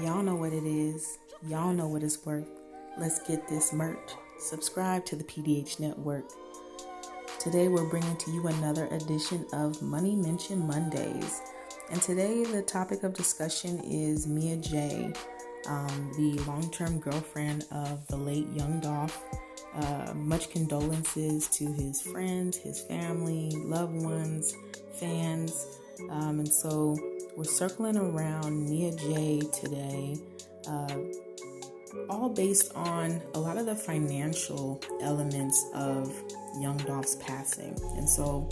Y'all know what it is. Y'all know what it's worth. Let's get this merch. Subscribe to the PDH Network. Today we're bringing to you another edition of Money Mention Mondays. And today the topic of discussion is Mia Jaye, the long-term girlfriend of the late Young Dolph. Much condolences to his friends, his family, loved ones, fans. And so we're circling around Mia Jaye today, all based on a lot of the financial elements of Young Dolph's passing. And so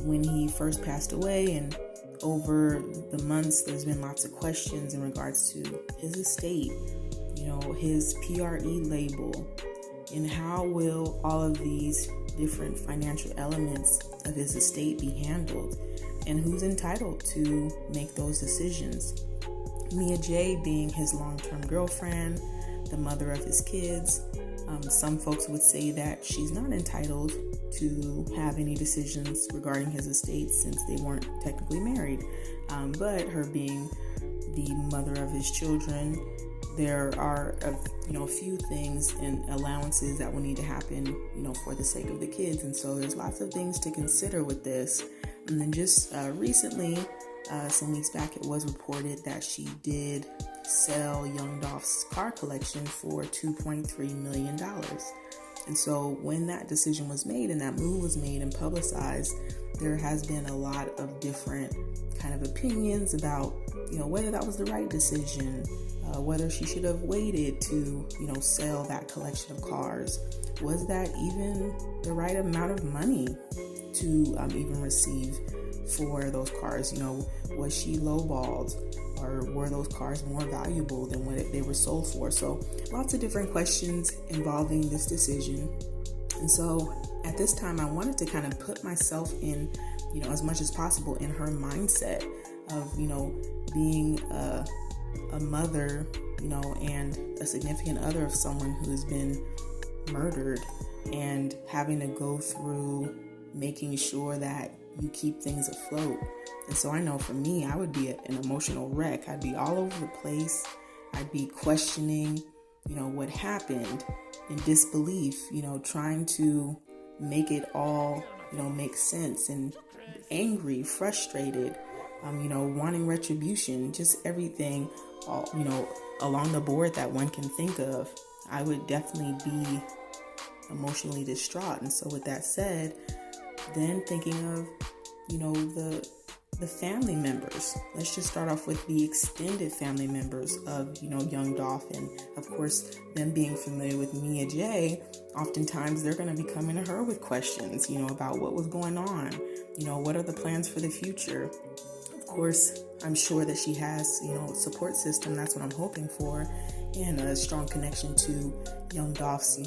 when he first passed away, and over the months, there's been lots of questions in regards to his estate, his PRE label, and how will all of these different financial elements of his estate be handled, and who's entitled to make those decisions. Mia Jaye being his long-term girlfriend, the mother of his kids. Some folks would say that she's not entitled to have any decisions regarding his estate since they weren't technically married. But her being the mother of his children, there are a few things and allowances that will need to happen, for the sake of the kids. And so there's lots of things to consider with this. And then just recently, some weeks back, it was reported that she did sell Young Dolph's car collection for $2.3 million. And so when that decision was made and that move was made and publicized, there has been a lot of different kind of opinions about, whether that was the right decision, whether she should have waited to, sell that collection of cars. Was that even the right amount of money to even receive for those cars? Was she lowballed, or were those cars more valuable than what they were sold for? So lots of different questions involving this decision. And so at this time, I wanted to kind of put myself in, as much as possible in her mindset of, being a mother, and a significant other of someone who has been murdered, and having to go through making sure that you keep things afloat. And so I know for me, I would be an emotional wreck. I'd be all over the place. I'd be questioning, what happened, in disbelief, trying to make it all, make sense, and angry, frustrated, wanting retribution, just everything, all, along the board that one can think of. I would definitely be emotionally distraught. And so with that said, then thinking of, the family members. Let's just start off with the extended family members of, Young Dolph. And of course, them being familiar with Mia Jaye, oftentimes they're going to be coming to her with questions, about what was going on. What are the plans for the future? Of course, I'm sure that she has, a support system. That's what I'm hoping for. And a strong connection to Young Dolph's,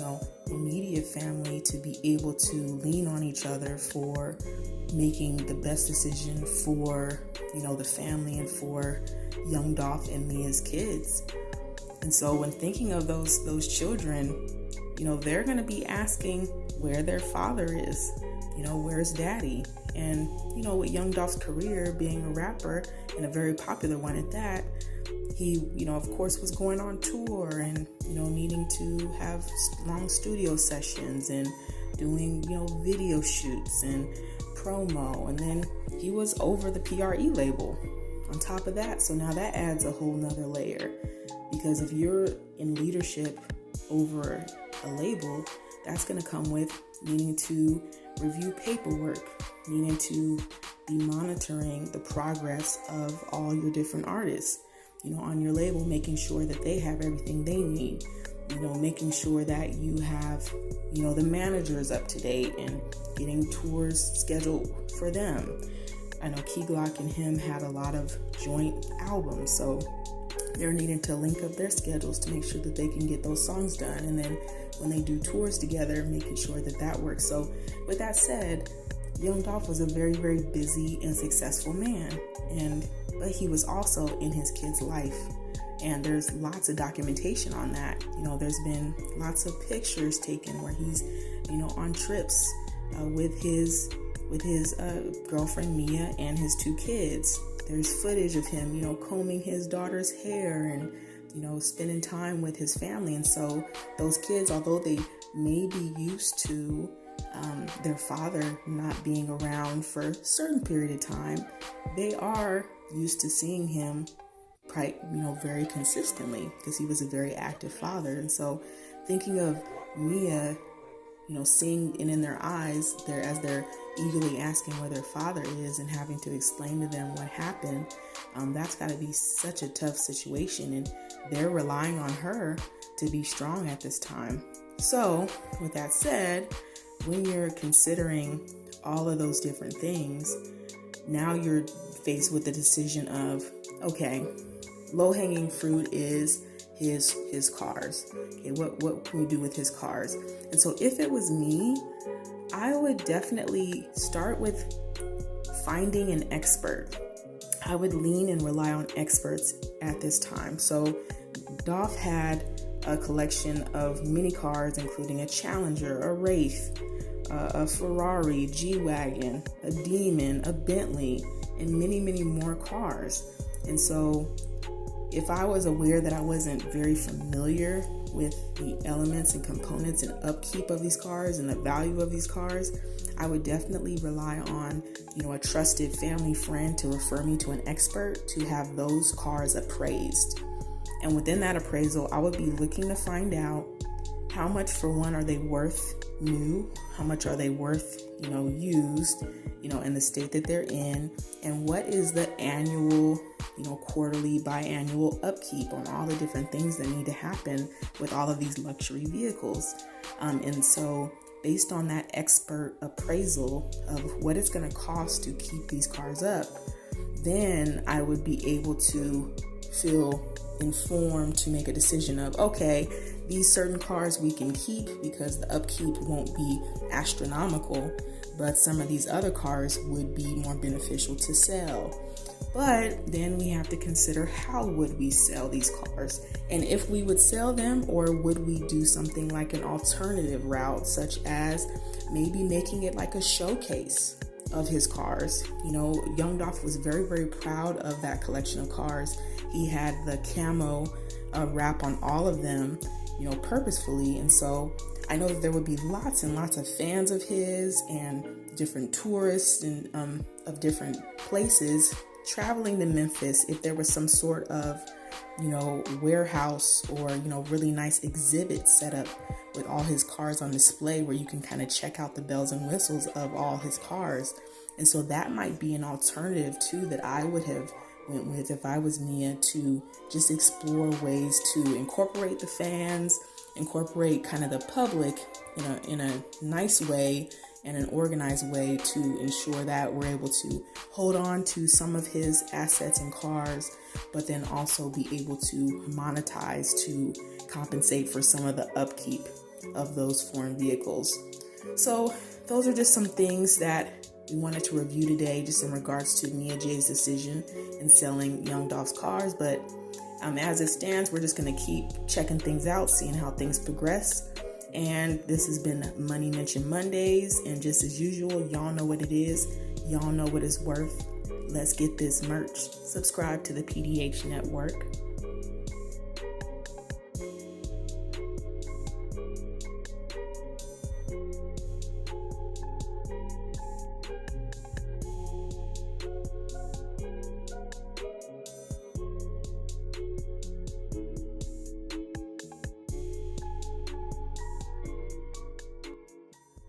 immediate family, to be able to lean on each other for making the best decision for, the family and for Young Dolph and Mia's kids. And so when thinking of those children, they're going to be asking where their father is, where's daddy? And, with Young Dolph's career being a rapper, and a very popular one at that, he, of course, was going on tour and, needing to have long studio sessions and doing, video shoots and promo. And then he was over the PRE label on top of that. So now that adds a whole nother layer, because if you're in leadership over a label, that's going to come with needing to review paperwork, needing to be monitoring the progress of all your different artists, on your label, making sure that they have everything they need, making sure that you have, the managers up to date and getting tours scheduled for them. I know Key Glock and him had a lot of joint albums, so they're needing to link up their schedules to make sure that they can get those songs done. And then when they do tours together, making sure that works. So with that said, Young Dolph was a very, very busy and successful man, but he was also in his kid's life. And there's lots of documentation on that. There's been lots of pictures taken where he's, on trips with his girlfriend Mia and his two kids. There's footage of him, combing his daughter's hair and spending time with his family. And so those kids, although they may be used to their father not being around for a certain period of time, they are used to seeing him very consistently, because he was a very active father. And so thinking of Mia, seeing it in their eyes as they're eagerly asking where their father is and having to explain to them what happened, that's got to be such a tough situation, and they're relying on her to be strong at this time. So with that said, when you're considering all of those different things, now you're faced with the decision of, okay, low-hanging fruit is his cars. Okay, what can we do with his cars? And so if it was me, I would definitely start with finding an expert. I would lean and rely on experts at this time. So Dolph had a collection of mini cars, including a Challenger, a Wraith, a Ferrari, G-Wagon, a Demon, a Bentley, and many, many more cars. And so if I was aware that I wasn't very familiar with the elements and components and upkeep of these cars and the value of these cars, I would definitely rely on, a trusted family friend to refer me to an expert to have those cars appraised. And within that appraisal, I would be looking to find out how much, for one, are they worth new? How much are they worth, used, in the state that they're in? And what is the annual, quarterly, biannual upkeep on all the different things that need to happen with all of these luxury vehicles? And so based on that expert appraisal of what it's going to cost to keep these cars up, then I would be able to feel informed to make a decision of, okay, these certain cars we can keep because the upkeep won't be astronomical, but some of these other cars would be more beneficial to sell. But then we have to consider, how would we sell these cars? And if we would sell them, or would we do something like an alternative route, such as maybe making it like a showcase of his cars? Young Dolph was very, very proud of that collection of cars. He had the camo wrap on all of them, purposefully. And so I know that there would be lots and lots of fans of his and different tourists and of different places traveling to Memphis if there was some sort of, warehouse or, really nice exhibit set up with all his cars on display where you can kind of check out the bells and whistles of all his cars. And so that might be an alternative too that I would have went with if I was Mia, to just explore ways to incorporate the fans, incorporate kind of the public in a nice way and an organized way to ensure that we're able to hold on to some of his assets and cars, but then also be able to monetize to compensate for some of the upkeep of those foreign vehicles. So those are just some things that we wanted to review today, just in regards to Mia Jaye's decision in selling Young Dolph's cars. But as it stands, we're just going to keep checking things out, seeing how things progress. And this has been Money Mention Mondays. And just as usual, y'all know what it is. Y'all know what it's worth. Let's get this merch. Subscribe to the PDH Network.